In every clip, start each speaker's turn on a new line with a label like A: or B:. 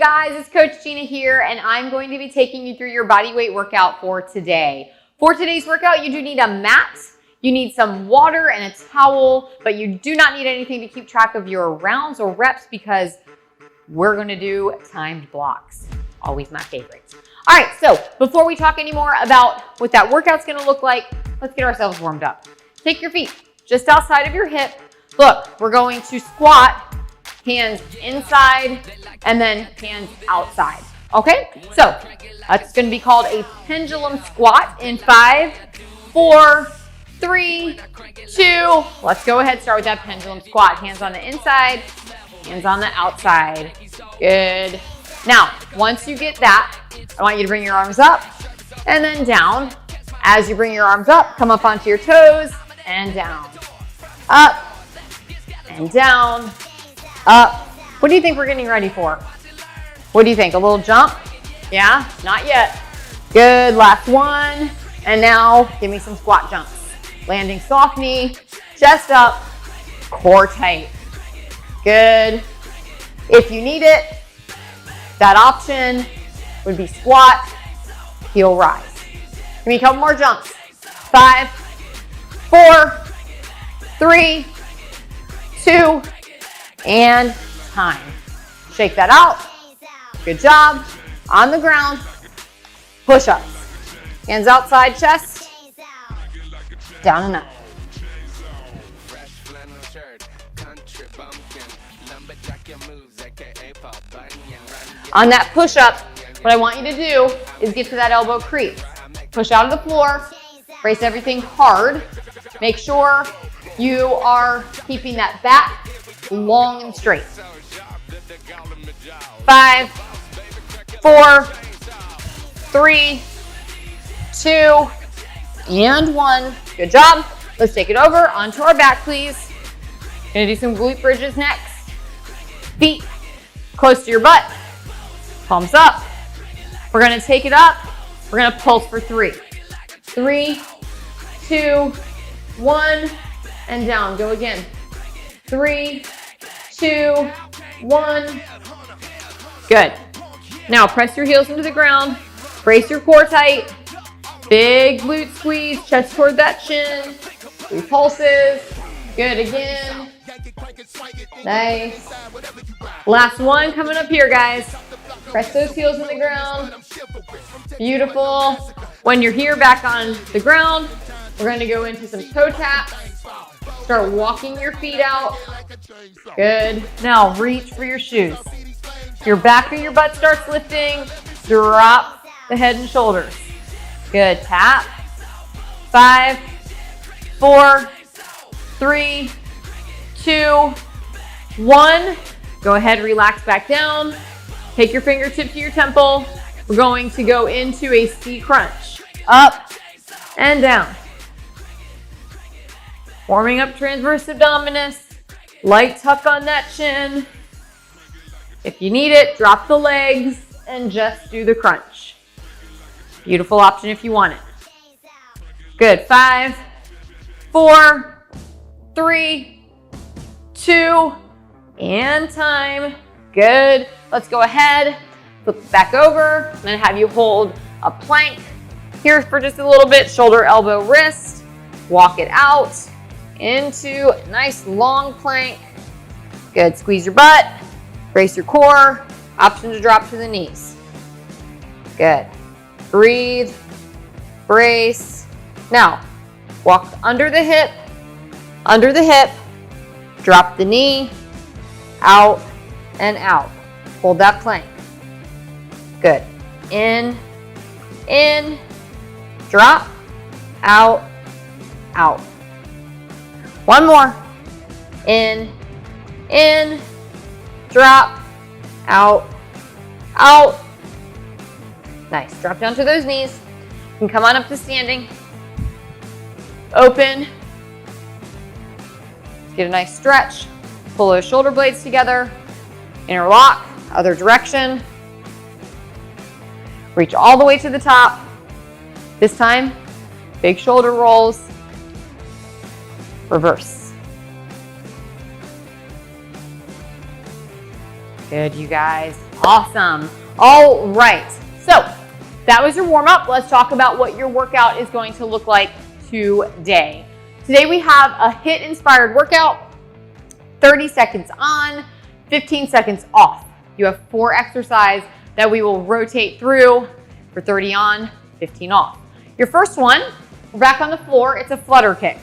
A: guys? It's Coach Gina here, and I'm going to be taking you through your body weight workout for today. For today's workout, you do need a mat, you need some water and a towel, but you do not need anything to keep track of your rounds or reps because we're going to do timed blocks. Always my favorite. All right, so before we talk any more about what that workout's going to look like, let's get ourselves warmed up. Take your feet just outside of your hip. Look, we're going to squat, hands inside, and then hands outside. Okay, so that's going to be called a pendulum squat in 5, 4, 3, 2. Let's go ahead and start with that pendulum squat. Hands on the inside, hands on the outside. Good. Now, once you get that, I want you to bring your arms up and then down. As you bring your arms up, come up onto your toes and down. Up and down. Up. What do you think we're getting ready for? What do you think? A little jump? Yeah? Not yet. Good. Last one. And now give me some squat jumps. Landing soft knee, chest up, core tight. Good. If you need it, that option would be squat, heel rise. Give me a couple more jumps. 5, 4, 3, 2, and time. Shake that out. Good job. On the ground. Push-ups. Hands outside chest. Down and up. On that push-up, what I want you to do is get to that elbow crease. Push out of the floor. Brace everything hard. Make sure you are keeping that back long and straight. 5, 4, 3, 2, and 1. Good job. Let's take it over onto our back, please. Gonna do some glute bridges next. Feet close to your butt. Palms up. We're gonna take it up. We're gonna pulse for 3. 3, 2, 1, and down. Go again. 3, 2, 1. Good. Now press your heels into the ground. Brace your core tight. Big glute squeeze. Chest toward that chin. 3 pulses. Good again. Nice. Last one coming up here, guys. Press those heels in the ground. Beautiful. When you're here back on the ground, we're going to go into some toe taps. Start walking your feet out. Good. Now reach for your shoes. Your back of your butt starts lifting. Drop the head and shoulders. Good. Tap. 5, 4, 3, 2, 1. Go ahead, relax back down. Take your fingertip to your temple. We're going to go into a C crunch. Up and down. Warming up transverse abdominis. Light tuck on that chin. If you need it, drop the legs and just do the crunch. Beautiful option if you want it. Good. 5, 4, 3, 2, and time. Good. Let's go ahead, flip it back over. I'm going to have you hold a plank here for just a little bit. Shoulder, elbow, wrist. Walk it out into a nice long plank. Good. Squeeze your butt. Brace your core. Option to drop to the knees. Good. Breathe. Brace. Now, walk under the hip. Under the hip. Drop the knee. Out and out. Hold that plank. Good. In, drop, out, out. One more. In, drop, out, out. Nice. Drop down to those knees. You can come on up to standing. Open. Get a nice stretch. Pull those shoulder blades together. Interlock. Other direction. Reach all the way to the top. This time, big shoulder rolls. Reverse. Good, you guys. Awesome. All right. So that was your warm up. Let's talk about what your workout is going to look like today. Today we have a HIIT inspired workout, 30 seconds on, 15 seconds off. You have 4 exercises that we will rotate through for 30 on, 15 off. Your first one, we're back on the floor. It's a flutter kick.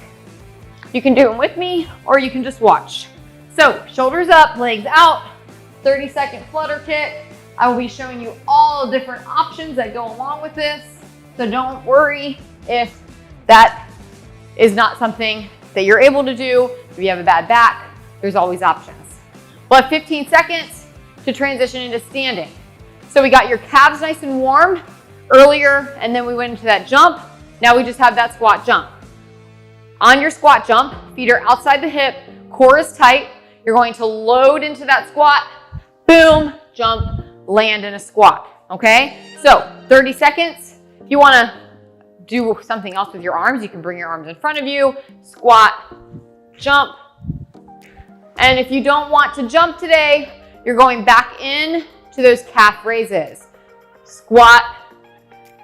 A: You can do it with me or you can just watch. So shoulders up, legs out, 30-second flutter kick. I will be showing you all different options that go along with this. So don't worry if that is not something that you're able to do. If you have a bad back, there's always options. We'll have 15 seconds to transition into standing. So we got your calves nice and warm earlier, and then we went into that jump. Now we just have that squat jump. On your squat jump, feet are outside the hip, core is tight. You're going to load into that squat, boom, jump, land in a squat, okay? So 30 seconds. If you wanna do something else with your arms, you can bring your arms in front of you, squat, jump. And if you don't want to jump today, you're going back in to those calf raises. Squat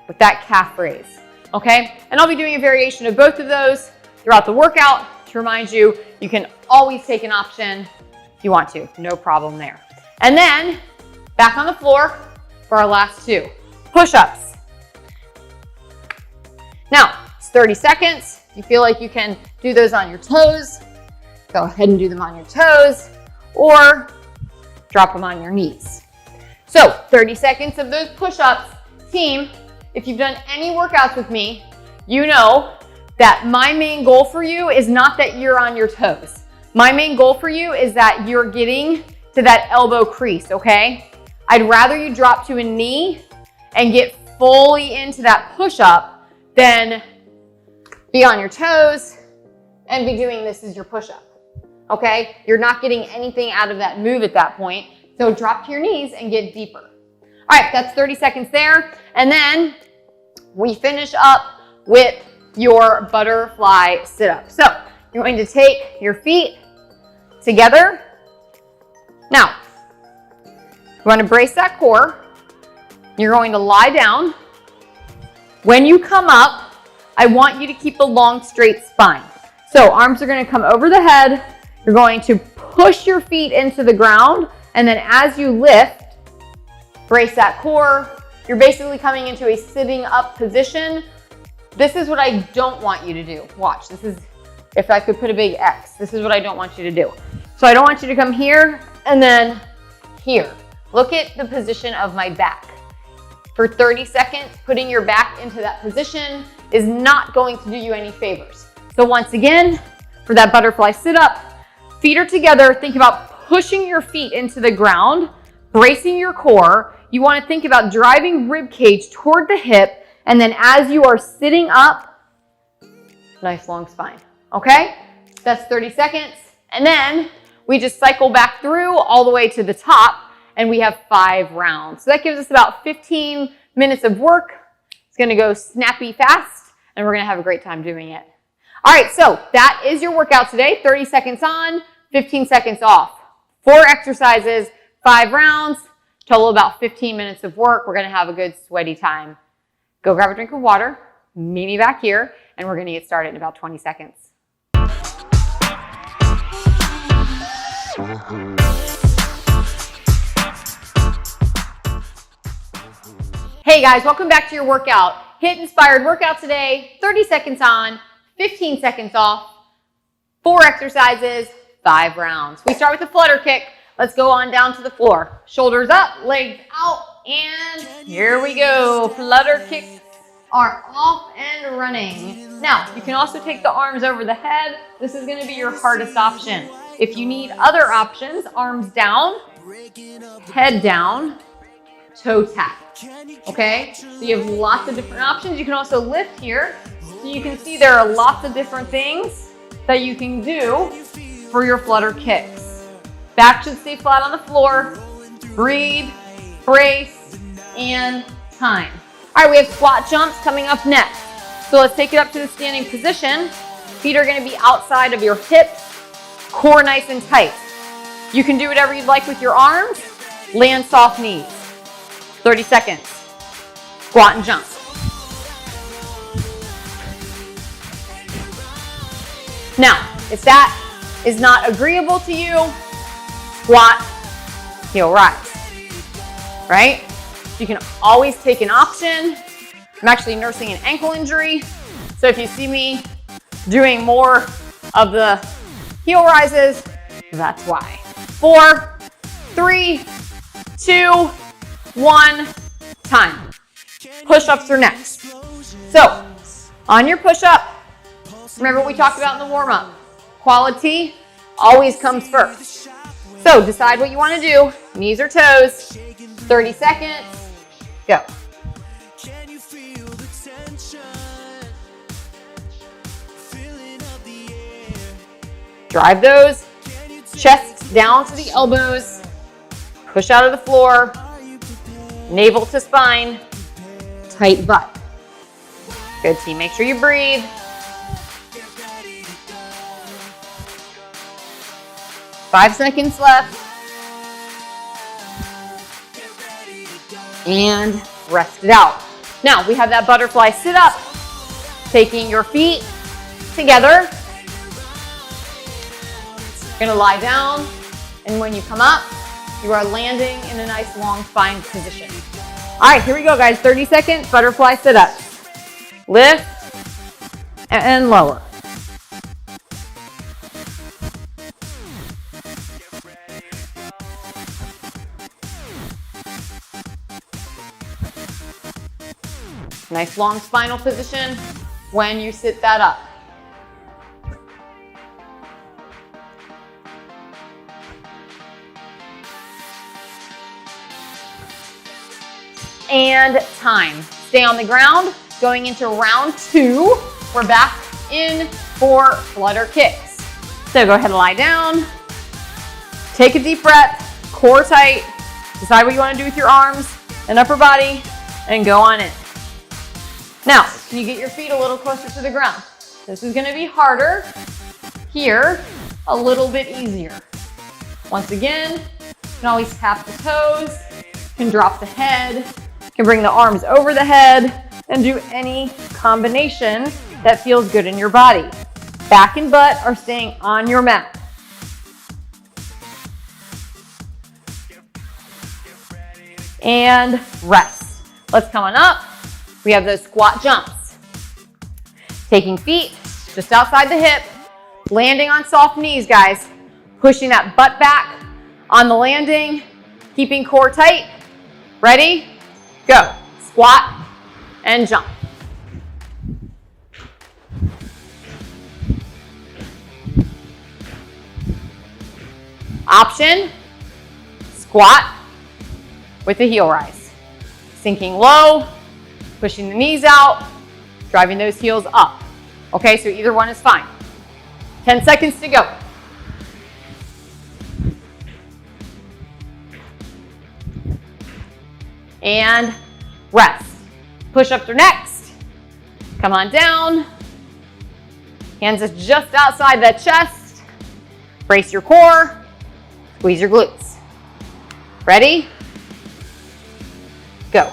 A: with that calf raise, okay? And I'll be doing a variation of both of those throughout the workout to remind you, you can always take an option if you want to, no problem there. And then back on the floor for our last 2, push-ups. Now, it's 30 seconds. If you feel like you can do those on your toes, go ahead and do them on your toes or drop them on your knees. So 30 seconds of those push-ups. Team, if you've done any workouts with me, you know that my main goal for you is not that you're on your toes. My main goal for you is that you're getting to that elbow crease, okay? I'd rather you drop to a knee and get fully into that push-up than be on your toes and be doing this as your push-up, okay? You're not getting anything out of that move at that point, so drop to your knees and get deeper. All right, that's 30 seconds there. And then we finish up with your butterfly sit-up. So you're going to take your feet together. Now, you want to brace that core. You're going to lie down. When you come up, I want you to keep a long, straight spine. So arms are going to come over the head. You're going to push your feet into the ground. And then as you lift, brace that core. You're basically coming into a sitting up position. This is what I don't want you to do. Watch, this is, if I could put a big X, this is what I don't want you to do. So I don't want you to come here and then here. Look at the position of my back. For 30 seconds, putting your back into that position is not going to do you any favors. So once again, for that butterfly sit-up, feet are together. Think about pushing your feet into the ground, bracing your core. You want to think about driving rib cage toward the hip, and then as you are sitting up, nice long spine, okay? That's 30 seconds. And then we just cycle back through all the way to the top, and we have 5 rounds. So that gives us about 15 minutes of work. It's gonna go snappy fast, and we're gonna have a great time doing it. All right, so that is your workout today. 30 seconds on, 15 seconds off. 4 exercises, 5 rounds, total about 15 minutes of work. We're gonna have a good sweaty time. Go grab a drink of water, meet me back here, and we're gonna get started in about 20 seconds. Hey guys, welcome back to your workout. HIIT inspired workout today, 30 seconds on, 15 seconds off, 4 exercises, 5 rounds. We start with the flutter kick. Let's go on down to the floor. Shoulders up, legs out, and here we go. Flutter kicks are off and running. Now, you can also take the arms over the head. This is gonna be your hardest option. If you need other options, arms down, head down, toe tap, okay? So you have lots of different options. You can also lift here. So you can see there are lots of different things that you can do for your flutter kicks. Back should stay flat on the floor. Breathe, brace, and time. All right, we have squat jumps coming up next. So let's take it up to the standing position. Feet are gonna be outside of your hips, core nice and tight. You can do whatever you'd like with your arms. Land soft knees. 30 seconds. Squat and jump. Now, if that is not agreeable to you, squat, heel rise, right? You can always take an option. I'm actually nursing an ankle injury, so if you see me doing more of the heel rises, that's why. 4, 3, 2, 1, time. Push-ups are next. So, on your push-up, remember what we talked about in the warm-up. Quality always comes first. So decide what you want to do, knees or toes, 30 seconds, go. Drive those chests down to the elbows, push out of the floor, navel to spine, tight butt. Good team, make sure you breathe. Five seconds left. And rest it out. Now we have that butterfly sit up, taking your feet together. You're gonna lie down, and when you come up, you are landing in a nice long spine position. All right, here we go, guys. 30 seconds, butterfly sit up. Lift and lower. Nice long spinal position when you sit that up. And time. Stay on the ground. Going into round 2. We're back in for flutter kicks. So go ahead and lie down. Take a deep breath. Core tight. Decide what you want to do with your arms and upper body, and go on in. Now, can you get your feet a little closer to the ground? This is going to be harder. Here, a little bit easier. Once again, you can always tap the toes, can drop the head, can bring the arms over the head, and do any combination that feels good in your body. Back and butt are staying on your mat. And rest. Let's come on up. We have those squat jumps. Taking feet just outside the hip, landing on soft knees, guys. Pushing that butt back on the landing, keeping core tight. Ready? Go. Squat and jump. Option, squat with the heel rise. Sinking low, pushing the knees out, driving those heels up. Okay, so either one is fine. 10 seconds to go. And rest. Push-ups are next. Come on down. Hands is just outside that chest. Brace your core. Squeeze your glutes. Ready? Go.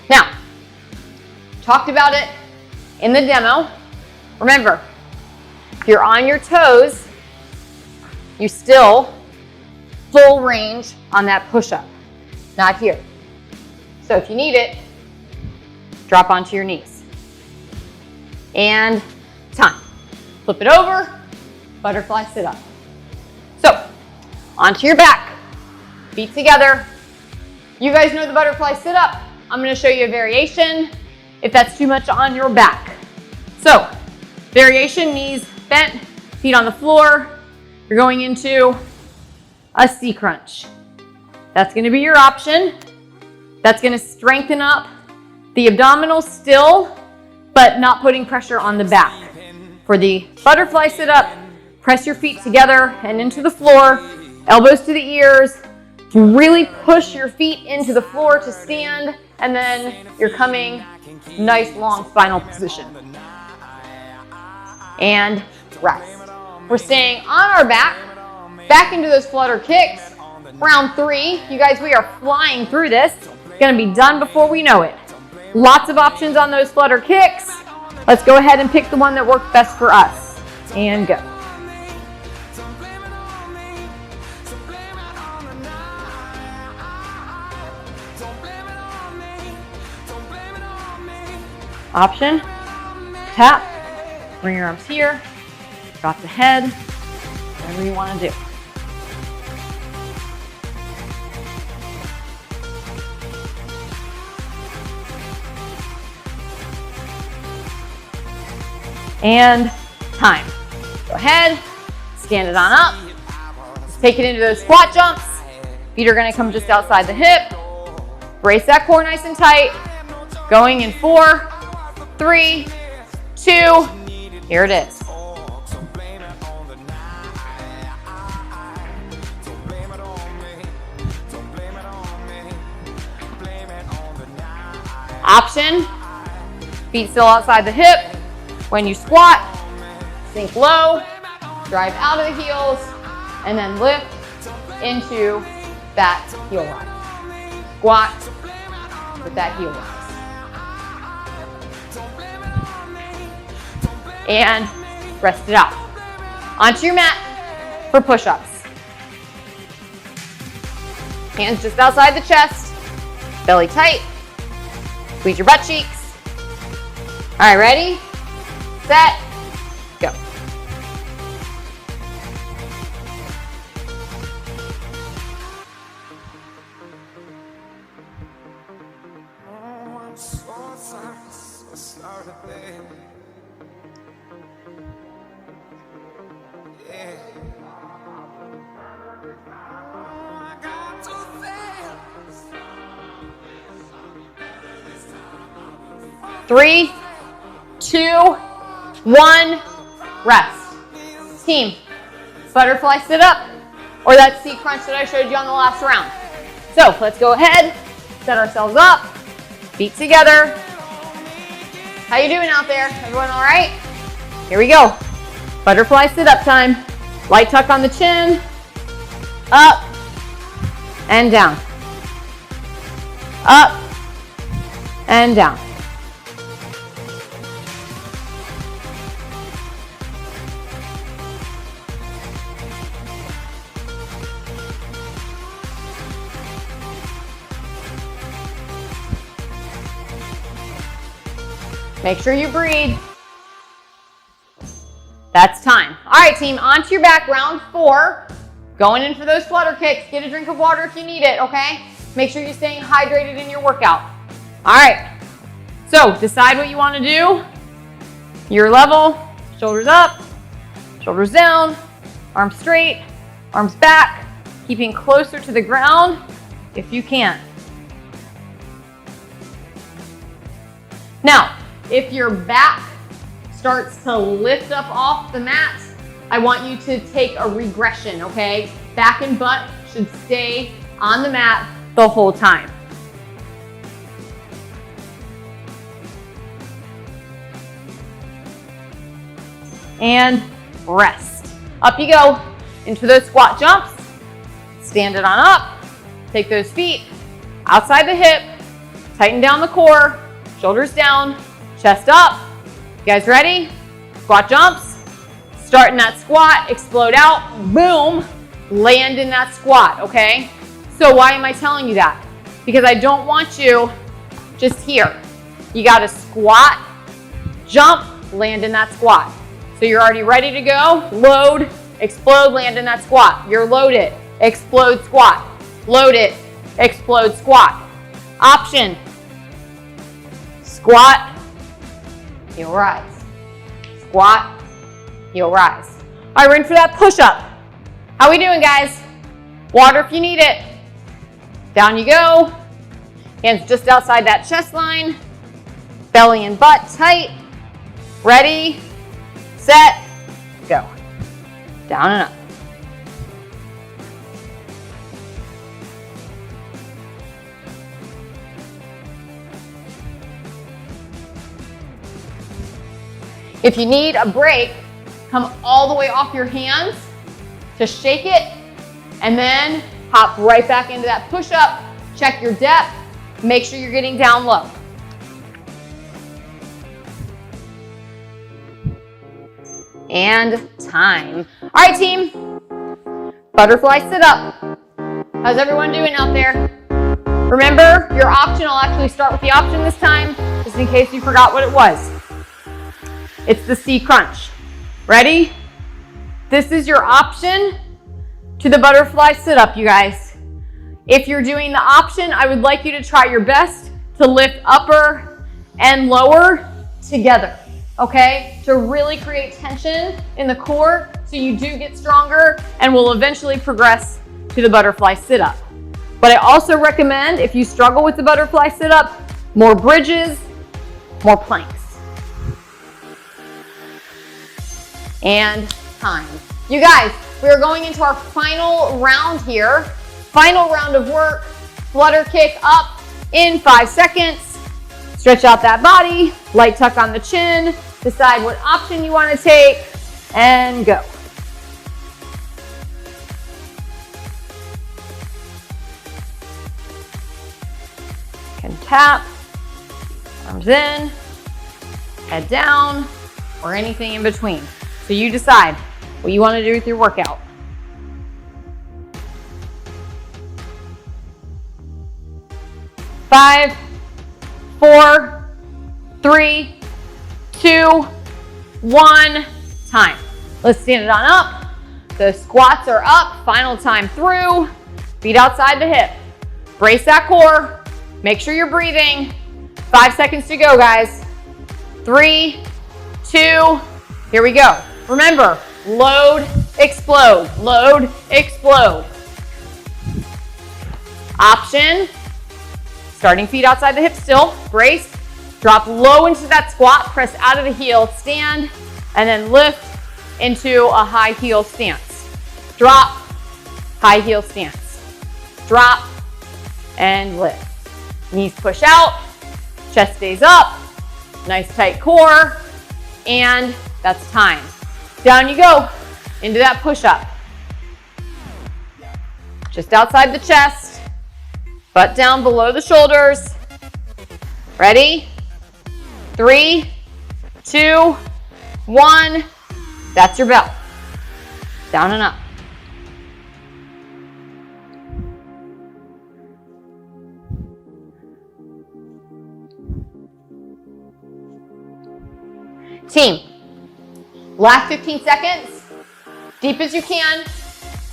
A: Now, talked about it in the demo. Remember, if you're on your toes, you still full range on that push-up, not here. So if you need it, drop onto your knees. And time. Flip it over, butterfly sit up. So, onto your back, feet together. You guys know the butterfly sit up. I'm gonna show you a variation if that's too much on your back. So, variation, knees bent, feet on the floor. You're going into a C crunch. That's gonna be your option. That's gonna strengthen up the abdominals still, but not putting pressure on the back. For the butterfly sit up, press your feet together and into the floor, elbows to the ears. You really push your feet into the floor to stand. and then you're coming nice long spinal position. And rest. We're staying on our back into those flutter kicks. Round 3. You guys, we are flying through this. It's gonna be done before we know it. Lots of options on those flutter kicks. Let's go ahead and pick the one that works best for us. And go. Option, tap, bring your arms here, drop the head, whatever you want to do. And time. Go ahead, stand it on up, take it into those squat jumps. Feet are going to come just outside the hip. Brace that core nice and tight. Going in 4, 3, 2, here it is. Option, feet still outside the hip. When you squat, sink low, drive out of the heels, and then lift into that heel rise. Squat with that heel rise. And rest it out. Onto your mat for push-ups. Hands just outside the chest, belly tight, squeeze your butt cheeks. All right, ready, set, go. Three, 2, 1, rest. Team, butterfly sit up or that seat crunch that I showed you on the last round. So let's go ahead, set ourselves up, feet together. How you doing out there? Everyone all right? Here we go. Butterfly sit up time. Light tuck on the chin, up and down, up and down. Make sure you breathe. That's time. All right, team, onto your back, round 4. Going in for those flutter kicks. Get a drink of water if you need it, okay? Make sure you're staying hydrated in your workout. All right, so decide what you want to do. Your level, shoulders up, shoulders down, arms straight, arms back, keeping closer to the ground if you can. Now, if your back starts to lift up off the mat, I want you to take a regression, okay? Back and butt should stay on the mat the whole time. And rest. Up you go into those squat jumps. Stand it on up. Take those feet outside the hip. Tighten down the core. Shoulders down. Chest up. You guys ready? Squat jumps. Start in that squat, explode out, boom, land in that squat, okay? So why am I telling you that? Because I don't want you just here. You gotta squat, jump, land in that squat. So you're already ready to go, load, explode, land in that squat. You're loaded, explode, squat. Load it, explode, squat. Option, squat, heel rise. Squat, heel rise. All right, we're in for that push-up. How we doing, guys? Water if you need it. Down you go. Hands just outside that chest line. Belly and butt tight. Ready, set, go. Down and up. If you need a break, come all the way off your hands to shake it, and then hop right back into that push-up. Check your depth. Make sure you're getting down low. And time. All right, team. Butterfly sit-up. How's everyone doing out there? Remember, your option, I'll actually start with the option this time, just in case you forgot what it was. It's the C crunch. Ready? This is your option to the butterfly sit-up, you guys. If you're doing the option, I would like you to try your best to lift upper and lower together, okay? To really create tension in the core so you do get stronger and will eventually progress to the butterfly sit-up. But I also recommend, if you struggle with the butterfly sit-up, more bridges, more planks. And time. You guys, we are going into our final round here. Final round of work. Flutter kick up in 5 seconds. Stretch out that body. Light tuck on the chin. Decide what option you want to take. And go. Can tap. Arms in. Head down. Or anything in between. So you decide what you want to do with your workout. Five, 4, 3, 2, 1, time. Let's stand it on up. The squats are up. Final time through. Feet outside the hip. Brace that core. Make sure you're breathing. 5 seconds to go, guys. 3, 2, here we go. Remember, load, explode, load, explode. Option, starting feet outside the hip still, brace, drop low into that squat, press out of the heel, stand, and then lift into a high heel stance. Drop, high heel stance. Drop, and lift. Knees push out, chest stays up, nice tight core, and that's time. Down you go, into that push-up. Just outside the chest, butt down below the shoulders. Ready? 3, 2, 1. That's your bell. Down and up. Team, last 15 seconds, deep as you can,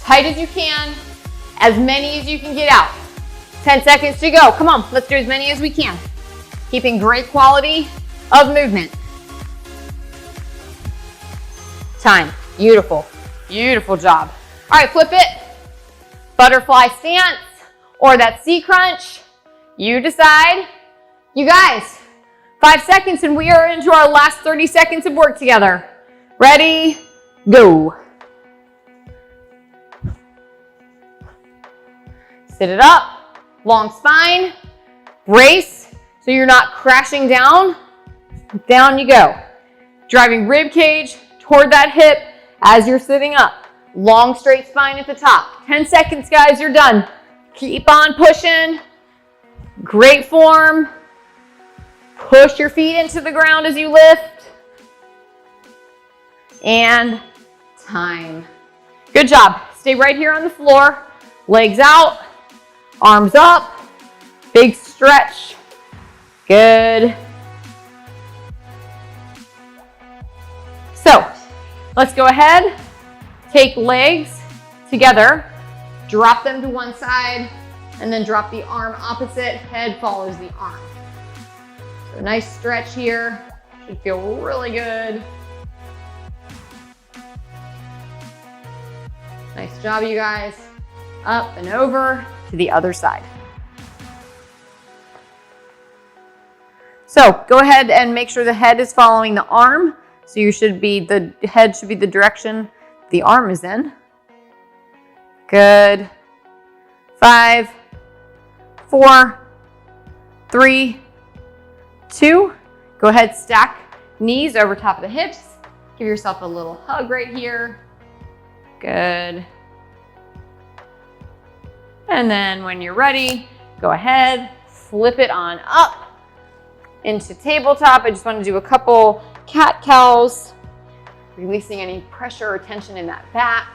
A: tight as you can, as many as you can get out. 10 seconds to go. Come on, let's do as many as we can. Keeping great quality of movement. Time. Beautiful. Beautiful job. All right, flip it. Butterfly stance or that C crunch. You decide. You guys, 5 seconds and we are into our last 30 seconds of work together. Ready, go. Sit it up, long spine, brace so you're not crashing down. Down you go. Driving rib cage toward that hip as you're sitting up. Long straight spine at the top. 10 seconds, guys, you're done. Keep on pushing. Great form. Push your feet into the ground as you lift. And time. Good job. Stay right here on the floor. Legs out, arms up, big stretch. Good. So let's go ahead, take legs together, drop them to one side, and then drop the arm opposite. Head follows the arm. So nice stretch here. Should feel really good. Nice job, you guys. Up and over to the other side. So go ahead and make sure the head is following the arm. So the head should be the direction the arm is in. Good. 5, 4, 3, 2. Go ahead, stack Knees over top of the hips. Give yourself a little hug right here. Good. And then when you're ready, go ahead, flip it on up into tabletop. I just want to do a couple cat cows, releasing any pressure or tension in that back.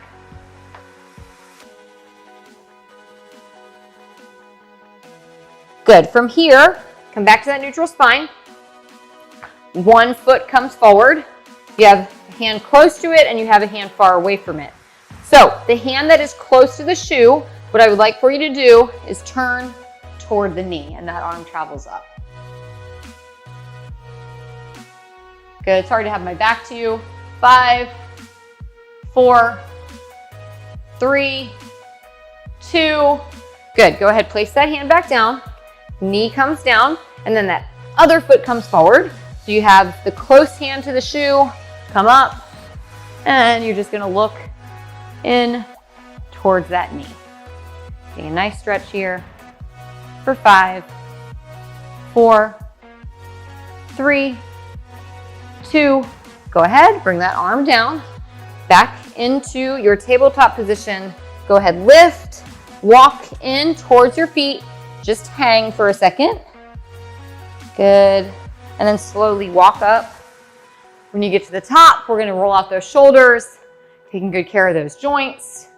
A: Good. From here, come back to that neutral spine. One foot comes forward. You have a hand close to it and you have a hand far away from it. So the hand that is close to the shoe, what I would like for you to do is turn toward the knee and that arm travels up. Good. Sorry to have my back to you. 5, 4, 3, 2. Good. Go ahead. Place that hand back down. Knee comes down and then that other foot comes forward. So you have the close hand to the shoe, come up, and you're just going to look in towards that knee. Take a nice stretch here for 5, 4, 3, 2. Go ahead, bring that arm down, back into your tabletop position. Go ahead, lift, walk in towards your feet. Just hang for a second. Good. And then slowly walk up. When you get to the top, we're going to roll out those shoulders, taking good care of those joints.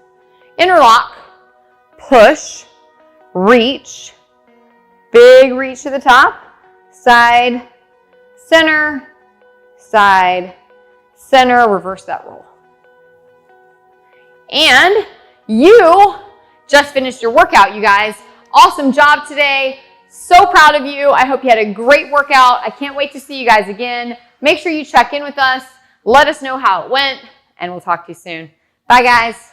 A: Interlock, push, reach, big reach to the top, side, center, reverse that roll. And you just finished your workout, you guys. Awesome job today. So proud of you. I hope you had a great workout. I can't wait to see you guys again. Make sure you check in with us. Let us know how it went, and we'll talk to you soon. Bye, guys.